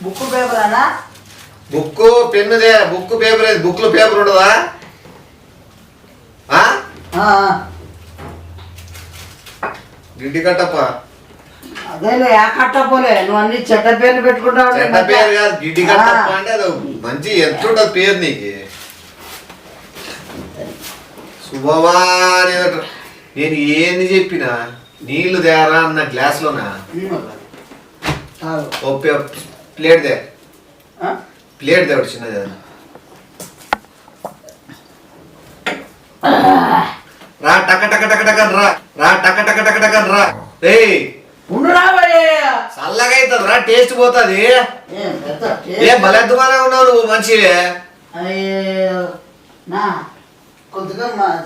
Book paper అనా? Book పెన్నుదే, book paper ఏది? Book లో పేపర్ ఉండదా? గిడ్డి కట్టప్ప. అదేలే ఆ కట్టపోలే, నువ్వు అన్ని చెడ్డ పేర్లు పెట్టుకుంటావు. చెడ్డ పేరు కాదు, గిడ్డి కట్టప్ప అంటే అది మంచి ఎట్లుంటది పేరు నీకు. శుభవాని నేను ఏంది చెప్పినా నీళ్లు తేరా అన్న గ్లాస్ లోనా ఓ ప్లేట్ దే, ప్లేట్ దే ఒకటి చిన్నది. రా టక టక టక టక రా, రా టక టక టక టక రా. రే చల్లగా అవుతుంది రా, టేస్ట్ పోతుంది. ఏం బలెద్దుమానే ఉన్నావు నువ్వు మంచివే. కొద్దిగా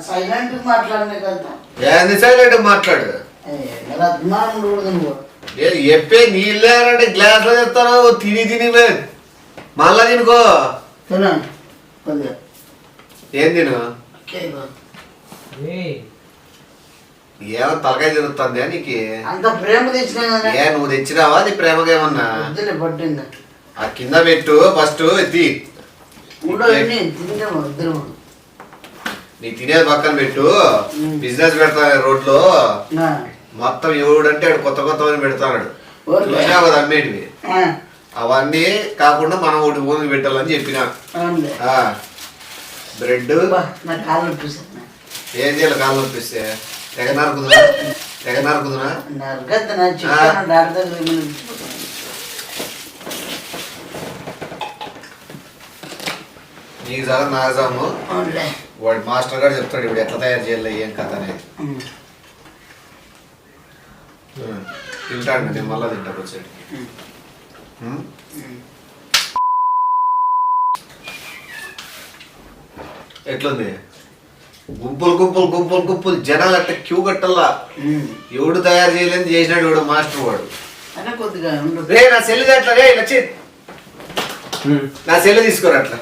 సైలెంట్ మాట్లాడినా కదా. ఏంది సైలెంట్ మాట్లాడు? చెప్పే నీళ్ళేరంటే గ్లాస్ లో చెప్తాను, తిని తిని మళ్ళా తినుకో. ఏం తిను? ఏమో తలకాయ తిరుగుతుంది నీకు. అంత ప్రేమ తెచ్చినా ఏ నువ్వు తెచ్చినావా? నీ ప్రేమగా ఏమన్నా పట్టింది. ఆ కింద పెట్టు ఫస్ట్ ఎత్తి. నీ తినేది పక్కన పెట్టు. బిజినెస్ పెడతా రోడ్ లో మొత్తం ఎవడంటే కొత్త కొత్త పెడతాడు. చూసినావు కదా అమ్మేటివి, అవన్నీ కాకుండా మనం ఒకటి ఓన్ పెట్టాలని చెప్పిన. బ్రెడ్ ఏం చేయాలి? కాళ్ళు నొప్పిస్తే తెగ నరుకుదునా, తెగ నరుకుదునా? నీకు సగం నాకు సగము. వాడు మాస్టర్ గారు చెప్తాడు ఇప్పుడు ఎట్లా తయారు చేయాలి ఏం కథ అనేది. తింటాడు, నేను మళ్ళా తింటాడు వచ్చాడు. ఎట్లుంది? గుంపులు గుంపులు గుంపులు గుంపులు జనాలు అట్ట క్యూ కట్టల్లా. ఎవడు తయారు చేయలేదు చేసినాడు ఎవడు మాస్టర్ వాడు. రే నా సెల్ అట్లా, రే నచ్చి నా సెల్ తీసుకోరు అట్లా.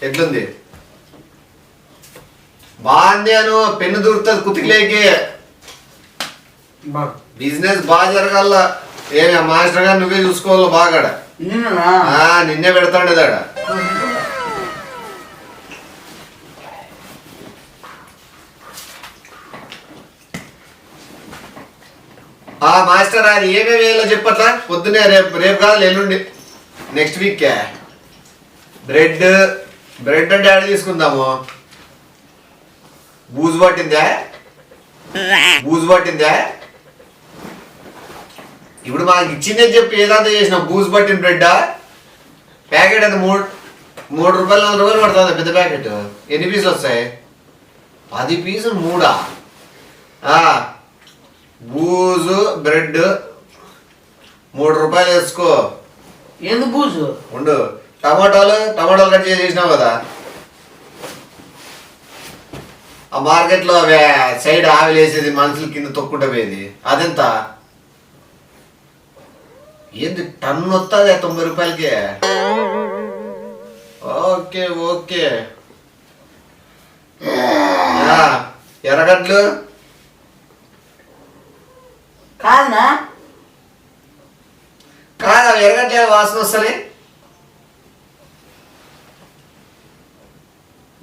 ఎట్లుంది? బాగుంది అను. పెన్ను దొరుకుతుంది కుతికిలేకి. బిజినెస్ బాగా జరగాల. ఏమి మాస్టర్ గారు నువ్వే చూసుకోవాలి బాగా. నిన్నే పెడతాండేదాడ. మాస్టర్ అది ఏమేమి వేయాలో చెప్పట్లా? పొద్దునే రేపు రేపు కాదు ఎల్లుండి నెక్స్ట్ వీక్. బ్రెడ్ బ్రెడ్ అంటే యాడ్ తీసుకుందాము. బూజు పట్టిందా? బూజు పట్టిందా? ఇప్పుడు మాకు ఇచ్చిందని చెప్పి ఏదంతా చేసినాం. బూజు పట్టిన బ్రెడ్డా? ప్యాకెట్ అది 3 రూపాయలు 4 రూపాయలు పడుతుంది పెద్ద ప్యాకెట్. ఎన్ని పీసులు వస్తాయి? 10 పీసులు 3. బూజు బ్రెడ్ 3 రూపాయలు వేసుకో. ఎందుకు బూజు? ఉండు. టమాటాలు కట్ చేసినావు కదా, ఆ మార్కెట్లో సైడ్ ఆవిలు వేసేది మనుషులు కింద తొక్కుంటా పోయేది అదెంత? ఏంది టన్ను వస్తుంది 90 రూపాయలకి? Okay okay. ఎర్రగడ్డలు కాదా? కాదా ఎర్రగడ్డ వాసన వస్తుంది.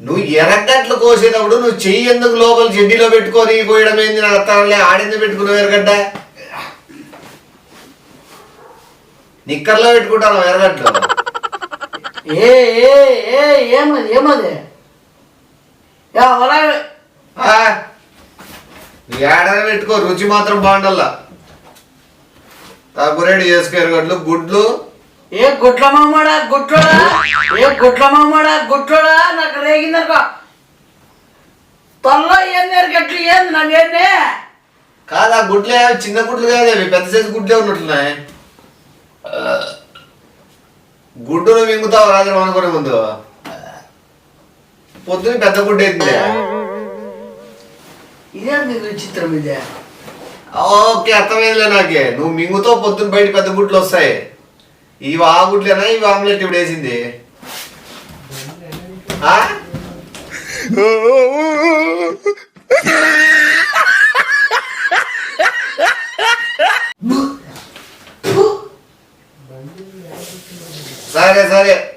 నువ్వు ఎర్రగడ్డలు కోసేటప్పుడు నువ్వు చెయ్యి ఎందుకు లోపల చెడ్డీలో పెట్టుకొని కోయడం ఏంది? నాకు అర్థంలే. ఆడింది పెట్టుకున్నావు ఎర్రగడ్డ, నిక్కర్లో పెట్టుకుంటాను ఎర్రగడ్డలు. ఏమది ఏమది? ఏడాది పెట్టుకో, రుచి మాత్రం బాగుండల్లా. తగ్గురేడు చేసుకో. ఎర్రగడ్డలు గుడ్లు. ఏ గుట్ల మామాడా గుట్లోడా? ఏ గుట్ల మామాడా గుట్లోడా? నాకు రేగిందనుకో తొల్లో ఏంది ఎరగట్లు ఏంది నావేంది కాదా? గుడ్లే చిన్న గుడ్లు కాదు, అవి పెద్ద సైజు గుడ్లే ఉన్నట్లున్నాయి. గుడ్డు నువ్వు మింగుతావు రాత్రి అనుకునే ముందు. పొద్దున పెద్ద గుడ్డు అవుతుంది. ఇదేంది విచిత్రం ఇదే? ఓకే అర్థమైందిలే నాకే. నువ్వు మింగుతావు పొద్దున బయట పెద్ద గుడ్లు వస్తాయి. ఇవి ఆ గుడ్లేనా? ఇవి ఆమ్లెట్ ఇప్పుడు వేసింది. సరే సరే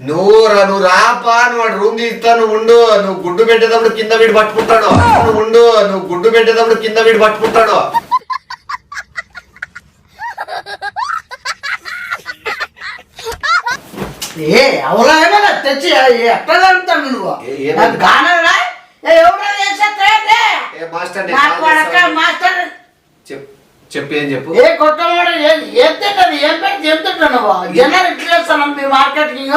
నువ్వు రాపా నువ్వు వాడు రూమ్ తీస్తా నువ్వు ఉండు నువ్వు గుడ్డు పెట్టేటప్పుడు కింద వీడు పట్టుకుంటాడు నువ్వు గుడ్డు పెట్టేటప్పుడు కింద వీడు పట్టుకుంటాడు ఏ ఎవరో ఏమన్నా తెచ్చి ఎక్కడ అడుగుతాడు నువ్వు గానరా ఎవరో మాస్టర్ చెప్పు ఏం చెప్పు ఏ కొట్టవాడు ఏం తింటాను ఏం పెట్టి ఏం తింటాను జనాలు ఇట్లా చేస్తాను మీ మార్కెటింగ్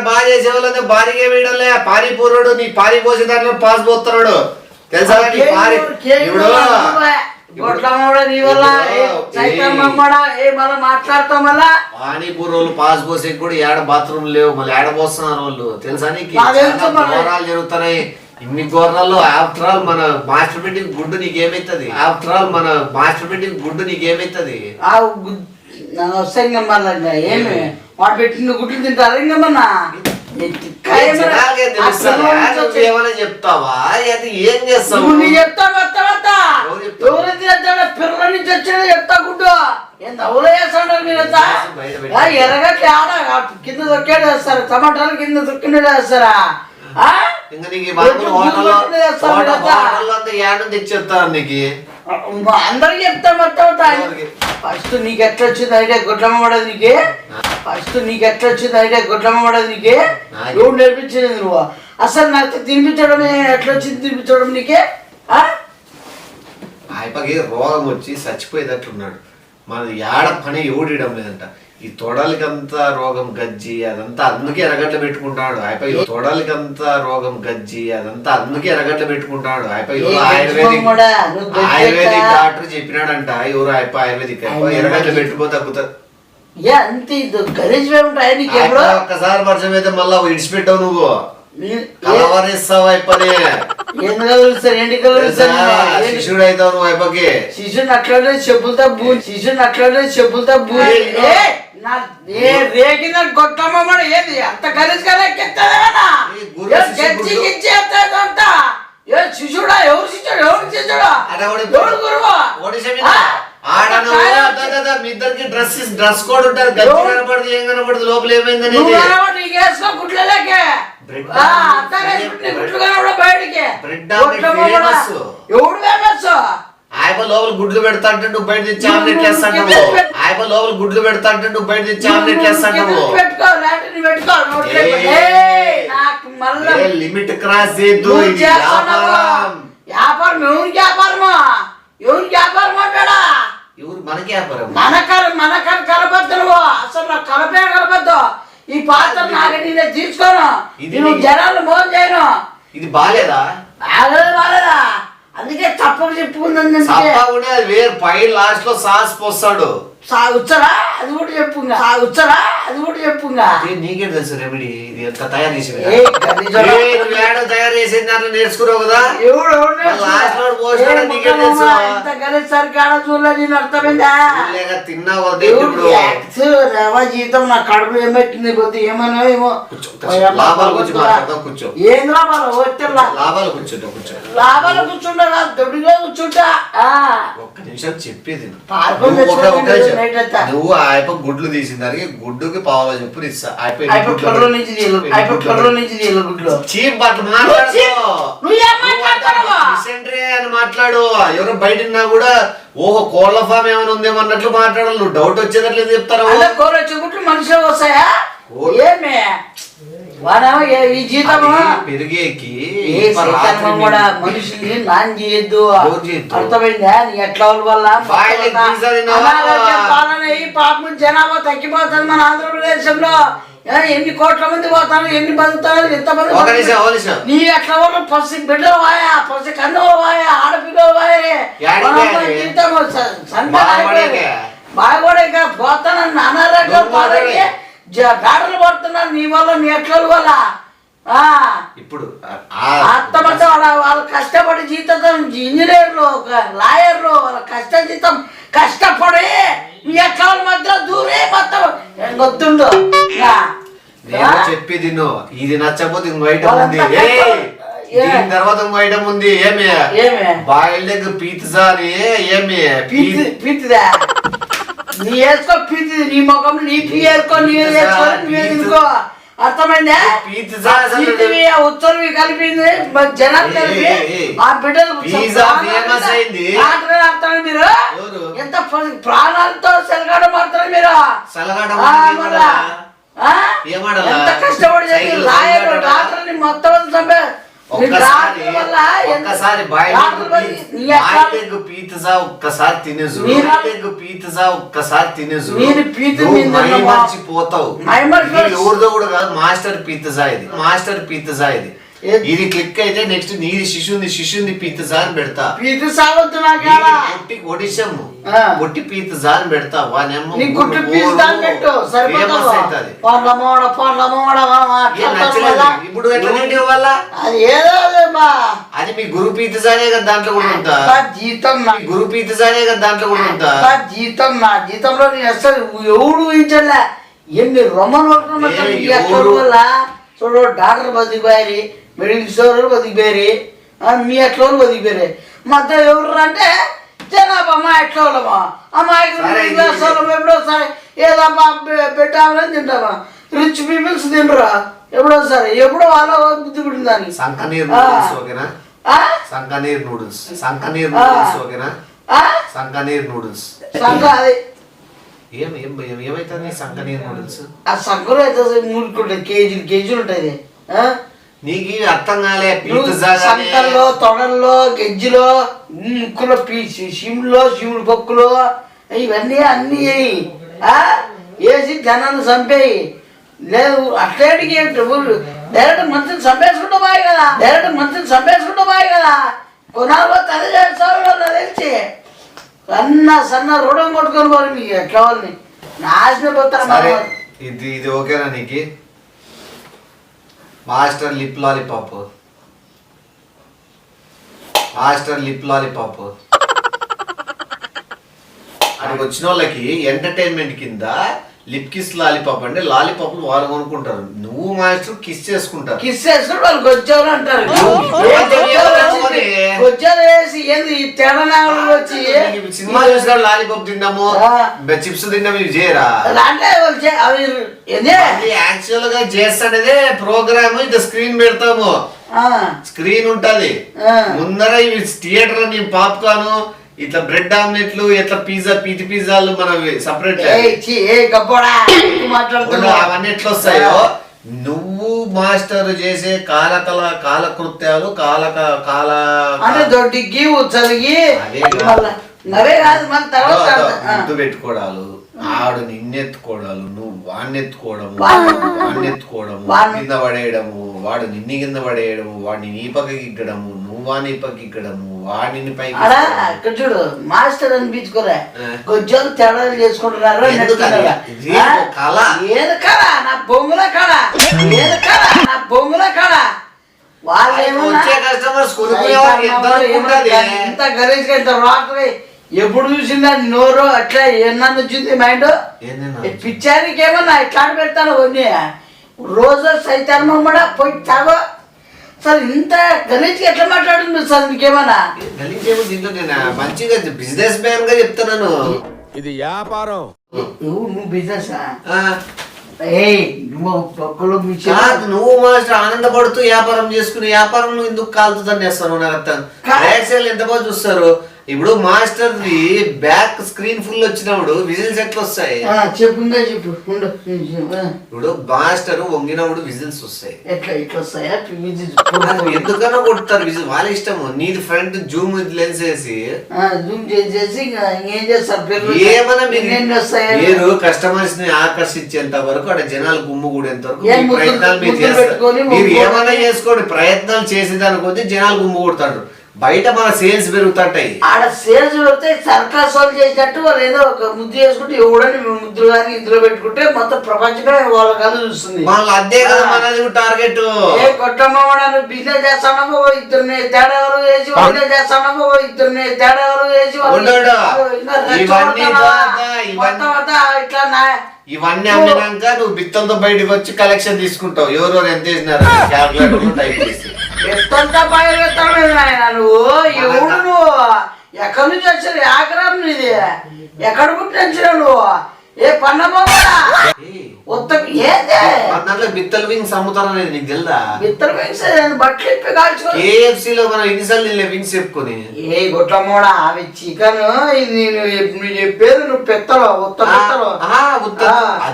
బాగా చేసేవాళ్ళు భారీగా వేయడంలే పానీపూరుడు నీ పానీ పోసే దాంట్లో పాస్ పోతున్నాడు తెలుసా పానీపూరోళ్ళు పాస్ పోసే కూడా ఏడ బాత్రూమ్ లేవు మళ్ళీ ఏడ పోస్తున్నారు వాళ్ళు తెలుసా నీకు ఘోరాలు జరుగుతున్నాయి ఇన్ని ఘోరాల్లో ఆఫ్టర్ ఆల్ మన మాస్టర్ మీటింగ్ గుడ్డు నీకేమైతుంది ఏమి వాడు పెట్టిన గుడ్లు తింటారు ఇంకమ్మన్నా ఏమైనా చెప్తావా ఏం చేస్తావు నీ చెప్తాను పిల్లల నుంచి వచ్చేది చెప్తా గుడ్డు ఎంత అవులో చేస్తాడు మీరంతా ఎర్రగట్ల ఆడ కింద దొక్కేది వేస్తారు టమాటాలు కింద దొక్కినది వేస్తారా అందరికి చెప్తా మొత్తం ఫస్ట్ నీకు ఎట్లా వచ్చింది ఐడియా గుడ్లమ్మ పడదు నీకే ఎవరు నేర్పించలేదు నువ్వు అసలు నాకు తినిపించడమే ఎట్లా వచ్చింది తినిపించడం నీకే ఆయపకి రోగం వచ్చి చచ్చిపోయేటట్లున్నాడు మన ఏడ పని ఎవడియడం లేదంట ఈ తొడలకంతా రోగం గజ్జి అదంతా అందుకే ఎరగడ్ల పెట్టుకుంటాడు అయిపోయి తొడలకంతా రోగం గజ్జి అదంతా అందుకే ఎరగడ్ల పెట్టుకుంటాడు అయిపోయి ఆయుర్వేదిక్ డాక్టర్ చెప్పినాడంట ఎవరు ఆయుర్వేదిక్ ఎరగడ్ల పెట్టుకో తగ్గుతారు ఒక్కసారి పరిచయం అయితే మళ్ళా ఇడిచిపెట్టావు నువ్వు కలవరిస్తావు అయిపోయి శిష్యుడు అవుతావు నువ్వు అయిపోకి శిష్యుని అట్లనే చెప్పులతో రేగిన గొట్టమ్మ ఏది అంత గలీజ్గా శిష్యుడా ఎవరు మీ ఇద్దరికి డ్రెస్ కోడ్ ఉంటారు కనపడదు ఏం కనపడదు లోపల ఏమైందని ఆయన లోపల గుడ్లు పెడతా అంటే నువ్వు బయట తెచ్చి ఆమ్లెట్ వేస్తాంటావు లిమిట్ క్రాస్ చేయొద్దు ఎవరు మనకి వ్యాపారం మనకర కలపద్దు అసలు కలపద్దు ఈ పాత్ర నాకు నేను తీసుకోను నువ్వు జనాలు మోసం చేయను ఇది బాగాలేదా అందుకే తప్పక చెప్పుకుందని అది వేరు పై లాస్ట్ లో సాస్ పోస్తాడు సాగుచ్చరా అది కూడా చెప్పుగా నీకేం తెలుసు రెమెడీ ఇది ఎంత తయారు చేసి తయారు చేసిన దాంట్లో నేర్చుకున్నావు కదా తిన్నావు రవా జీతం నా కడుపులో ఏమెట్టింది పోతే ఏమనో ఏమో కూర్చో ఏం లాభాలు లాభాలు కూర్చో లాభాలు కూర్చుంటా దొడ్డిగా కూర్చుంటా ఒక్క నిమిషం చెప్పేది నువ్వు ఆయప గుడ్లు తీసిన దానికి గుడ్డుకి పావులా చెప్పు ఇస్తా చీప్ అని మాట్లాడు ఎవరో బయట కూడా ఓహో కోళ్ళ ఫామ్ ఏమైనా ఉందేమో అన్నట్లు మాట్లాడాలి నువ్వు డౌట్ వచ్చేటట్లు చెబుట్లు మనిషి వస్తాయా ఏమే ఈ జీతము పెరిగేకి కూడా మనుషుల్ని నాన్ చేయొద్దు అర్థమైందా నీ ఎట్లా వల్ల పాపం జనాభా తగ్గిపోతుంది మన ఆంధ్రప్రదేశంలో ఎన్ని కోట్ల మంది పోతారు ఎన్ని బతుకుతారు ఎంతమంది నీ ఎట్లా వల్ల పసి బిడ్డలు వాయా పసి కన్నులు వాయా ఆడపిల్లలు బాగా ఇంకా పోతానని అనారోగ్యం గాడలు పడుతున్నారు నీ వల్ల నీ ఎట్ల వల్ల ఇప్పుడు అత్తమంటే వాళ్ళ కష్టపడి జీతం ఇంజనీర్లు లాయర్లు వాళ్ళ జీతం కష్టపడి మీ ఎట్ల మధ్య దూరే మొత్తం వద్దుండు చెప్పేది ఇది నచ్చకపోతే బయట ఉంది దీని తర్వాత ఐటమ్ ఉంది ఏమి బాయిల్డ్ ఎగ్ పిజ్జా అని ఏమి పీతిదా నీ వేసుకో పీతి నీ ముఖం నీ పీ వేసుకో నీవే వేసుకో నువ్వే తినుకో అర్థమైందా ఉత్తరవి కలిపింది జనాలు కలిపి మా బిడ్డలు ఆడుతున్నారు మీరు ఎంత ప్రాణాలతో సెలగాడ మారుతున్నారు మీరు ఎంత కష్టపడి లాయర్ డాక్టర్ని మొత్తం చంపే ఒక్కసారి పిజ్జా ఒక్కసారి తినేసు పిజ్జా ఒక్కసారి తినేసు మర్చిపోతావు ఎవరిదో కూడా కాదు మాస్టర్ పిజ్జా ఇది క్లిక్ అయితే నెక్స్ట్ నీది శిశుంది పిజ్జా అని పెడతా ఒడిశము ఒట్టి పిజ్జా అని పెడతా ఇప్పుడు ఎట్లా వల్ల అది మీ గురు పిజ్జానే కదా దాంట్లో కూడా ఉంటా జీతం గురు పిజ్జానే కదా దాంట్లో కూడా ఉంటా జీతం నా జీతంలో నేను అసలు ఎవడు ఊహించలే ఎన్ని రొమ్మలు వల్ల చూడు డాక్టర్ బతికిపోయారు మెడికల్ స్టోర్ బతికిపోయారు మీ ఎట్ల వాళ్ళు బతికిపోయారు మధ్య ఎవరు అంటే జనాభా మా ఎట్లా వాళ్ళమా అమ్మాయికి ఎప్పుడో సరే ఏదమ్మా పెట్టామని తింటామా రిచ్ పీపుల్స్ తినరా ఎప్పుడో సరే ఎప్పుడో వాళ్ళ బుద్ధి పుట్టిందని సంకనీర్ నూడిల్స్ అది ఏమైతుంది సంకనీర్ నూడిల్స్ ఆ సంకలు అయితే మూడుకుంటుంది కేజీలు ఉంటుంది నీకు అర్థం కాలే సంకల్లో తొడల్లో గెజ్జిలో ముక్కులో శివుడు పక్కులో ఇవన్నీ అన్ని వేసి జనాన్ని చంపేయి లేదు అట్లేటికి డైరెక్ట్ మంచిని చంపేసుకుంటూ పోయి కదా కొనాలో తల్లి చేస్తాడు తెలిసి సన్న రోడ్డు కొట్టుకొని పోరు మీకు ఎట్లా వాళ్ళని నాశనం పోతారు ఇది ఓకేనా నీకు మాస్టర్ లిప్ లాలీపాప్ అక్కడికి వచ్చిన వాళ్ళకి ఎంటర్టైన్మెంట్ కింద లిప్ కిస్ లాలీపాప్ అంటే లాలీపాప్లు వాళ్ళు కొనుక్కుంటారు నువ్వు మాస్టర్ కిస్ చేసుకుంటారు వాళ్ళు గొజ్జాలు అంటారు గొజ్జాలు వేసి ఏంది వచ్చి సినిమా చూసినా లాలీపాప్ తిన్నాము చిప్స్ తిన్నాము ఇవి చేయరా యాక్చువల్ గా చేస్తాడేదే ప్రోగ్రామ్ ఇది స్క్రీన్ పెడతాము స్క్రీన్ ఉంటది ముందర ఇవి థియేటర్ ని పాప్కార్న్ ఇట్లా బ్రెడ్ ఆమ్లెట్లు ఇట్లా పిజ్జాలు మనవి సపరేట్ అవన్నీ ఎట్లా వస్తాయో నువ్వు మాస్టర్ చేసే కాలకృత్యాలు దొడ్డికి ముద్దు పెట్టుకోవడాలు ఆడు నిన్నెత్తుకోవడాలు నువ్వు వాడినెత్తుకోవడము కింద పడేయడము వాడు నిన్ను కింద పడేయడము వాడిని నీ పక్కకి ఇక్కడము నువ్వు వాని పక్కకి ఇక్కడము వాడిని పైకి చూడు మాస్టర్ అనిపించుకోలే కొంచెం తేడాలు చేసుకుంటున్నారు నా బొంగుల కళ వాళ్ళు ఎంత గలీజ్గా ఇంత రాత్రి ఎప్పుడు చూసిందా నోరు అట్లా ఏమన్నా వచ్చింది మైండ్ పిచ్చానికి ఏమన్నా ఇట్లా పెడతాను కొన్ని రోజు సైతాన్ కూడా పోయి తాగో సార్ ఇంత గలీజ్గా ఎట్లా మాట్లాడుతుంది సార్ మీకేమన్నా మంచిగా బిజినెస్ మ్యాన్ గా చెప్తున్నాను ఇది వ్యాపారం నువ్వు బిజినెస్ నువ్వు మాస్టర్ ఆనందపడుతూ వ్యాపారం చేసుకుని వ్యాపారం నువ్వు ఎందుకు కాలుతుందని చేస్తాను నాకు అర్థం ఎంత బాగా చూస్తారు ఇప్పుడు master the back screen full వచ్చినప్పుడు విజిల్స్ ఎట్లా వస్తాయి చెప్పు ఇప్పుడు మాస్టర్ వంగినప్పుడు విజిల్స్ వస్తాయి ఎందుకన్నా కొడతారు విజిల్ వాళ్ళ ఇష్టము నీది ఫ్రంట్ జూమ్ లెన్స్ వేసి ఏమన్నా మీరు కస్టమర్స్ ని ఆకర్షించేంత వరకు అక్కడ జనాలు గుమ్ము కూడేంత వరకు ప్రయత్నాలు మీరు చేస్తారు మీరు ఏమైనా చేసుకోండి ప్రయత్నాలు చేసేదాని కొద్దీ జనాలు గుమ్ము కొడతారు బయట మన సేల్స్ పెరుగుతాయి ఆడ సేల్స్ పెడితే సర్కస్ వాళ్ళు చేసినట్టు వాళ్ళు ఏదో ఒక ముద్దు చేసుకుంటే ఎవడని ముద్దులు కానీ ఇందులో పెట్టుకుంటే మొత్తం ప్రపంచమే వాళ్ళ కథ చూస్తుంది వాళ్ళు అదే కదా మనది టార్గెట్ కొట్టమ్మ బిజినెస్ చేస్తానో ఇద్దరిని తేడాలు వేసి బిజినెస్ చేస్తానో ఇద్దరిని తేడాలు వేసి ఇట్లా ఇవన్నీ అమ్మినాక నువ్వు బిత్తలతో బయటకు వచ్చి కలెక్షన్ తీసుకుంటావు ఎవరెవరు ఎంత వేసినారు క్యాల్కులేటర్ టైప్ చేసి ఎత్తంతా బయలుతాడు నాయన నువ్వు ఎవడు నువ్వు ఎక్కడి నుంచి వచ్చారు ఆగ్రహం నీది ఎక్కడ పుట్టించినావు నువ్వు ఏ పన్నబాబా ఉత్తమ ఏందే దాంట్లో బిత్తల వింగ్స్ అమ్ముతారనేది నీకు తెలుదా? బిత్తర వింగ్స్ బట్టలు ఇప్పి కాల్చుకో KFC లో మనం ఎన్నిసార్లు తినలే వింగ్స్ చెప్పుకొని. ఏ గొట్టమోడా అవి చికెన్ ఇది నువ్వు చెప్పేది నువ్వు పెత్తలో ఉత్త పెత్తలో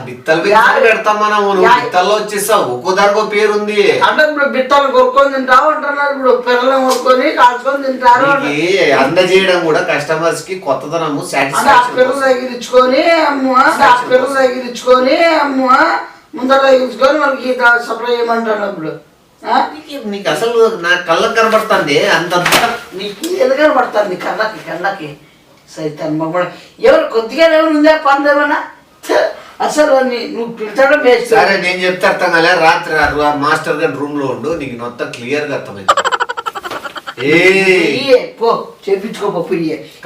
బిత్తల వింగ్స్ పెడతాం మనం. నువ్వు బిత్తల్లో వచ్చేస్తావు, ఒక్కో దానికో పేరుంది. అంటే ఇప్పుడు బిత్తలు కొనుక్కొని తింటావు అంటున్నారు. ఇప్పుడు పిల్లలు కొనుక్కొని కాల్చుకొని తింటారు. అందజేయడం కూడా కస్టమర్స్ కి కొత్తదనము సాటిస్ఫాక్షన్. పిల్లలు తగ్గించుకొని పిల్లలు తగ్గించుకొని ముందర తగ్గించుకొని మనకి సప్లై చేయమంటాను. ఇప్పుడు నీకు అసలు నా కళ్ళకు కనబడుతుంది అంత. నీకు ఎందుకు కనబడుతుంది కళ్ళకి సైతం కూడా ఎవరు కొద్దిగా ఎవరు ఉందా పందేమన్నా అసలు నువ్వు పిలిచడం వేస్ట్. సరే నేను చెప్తే అర్థం కాలే. రాత్రి మాస్టర్ గారి రూమ్ లో ఉండు, నీకు మొత్తం క్లియర్ గా అర్థమైంది. పో చేపించుకోపో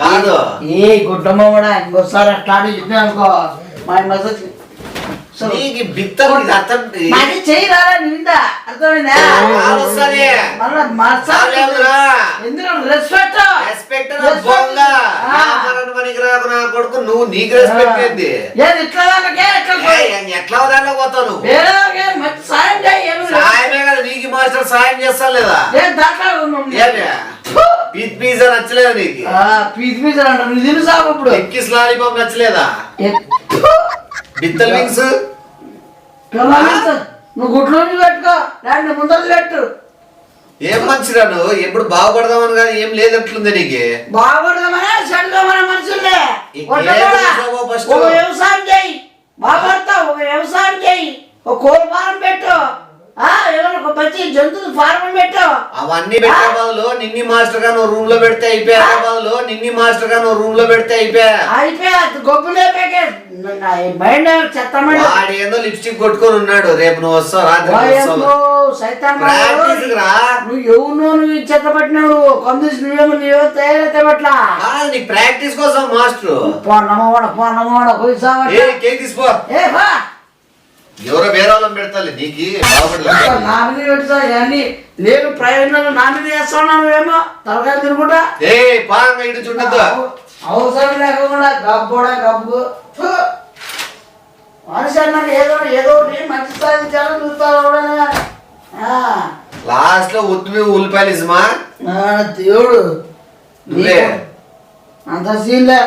కాదు ఏ గుడ్డమ్మ కూడా ఇంకోసారి అట్లా చెప్పినా అనుకో మా మెసేజ్ చేయరా నిందా అర్థమైందా? కొడుకు నువ్వు నీకు రెస్పెక్ట్ ఏంది? ఎట్లా దాంట్లో పోతావు? సాయం సాయమే కదా, నీకు మాస్టర్ సాయం చేస్తా లేదా? పీజ్ పిజ్జా నచ్చలేదా నీకు? పీజ్ పిజ్జా అంటారు నువ్వు తిను సాగు. ఇప్పుడు ఎక్కిస్ లాలీపాప్ నచ్చలేదా? బిత్తల్ వింగ్స్ నువ్వు గుడ్లు పెట్టుకో దాన్ని ముందర పెట్టు. ఏం మంచిరా నువ్వు ఎప్పుడు బాగుపడదామని కానీ ఏం లేదట్లుంది నీకు. బాగుపడదామనే చెడుదామనే మనుషులే. ఒక వ్యవసాయం చేయి బాగుపడతావు. ఒక వ్యవసాయం చేయి, ఒక కోళ్ళ ఫారం పెట్టు, ఏమైనా ఒక మంచి జంతువుల ఫారం పెట్టు. అవన్నీ పెట్టే బదులు నిన్ని మాస్టర్ గా నువ్వు రూమ్ లో పెడితే అయిపోయా. బదులు నిన్ని మాస్టర్ గా నువ్వు రూమ్ లో పెడితే అయిపోయా. గొప్పలే మైండ్ చెత్తమండి. వాడు ఏదో లిప్స్టిక్ కొట్టుకొని ఉన్నాడు. రేపు నువ్వు వస్తావు, రాత్రి నువ్వు ఎవరు నువ్వు చెత్త పట్టినావు కందిసి నువ్వేమో తయారైతే పట్ల నీ ప్రాక్టీస్ కోసం మాస్టర్ పోన్నమాడ కేక్ తీసుకో. ఎవరో వేరే వాళ్ళని పెడతాలి నీకు నా మీద పెడతా అన్ని నేను ప్రయోజనాలు నా మీద చేస్తాను. నువ్వేమో తలకాయ తినుకుంటా ఏ పాంగా ఇటు చూడద్దు. అవసరం లేకుండా గబ్బోడా గబ్బు మనిషి అన్నాక ఏదో మంచి సాధించాలని చూస్తాడు. లాస్ట్ లో ఉల్లిపాయలు ఇసుమా దేవుడు అంత సీన్లే.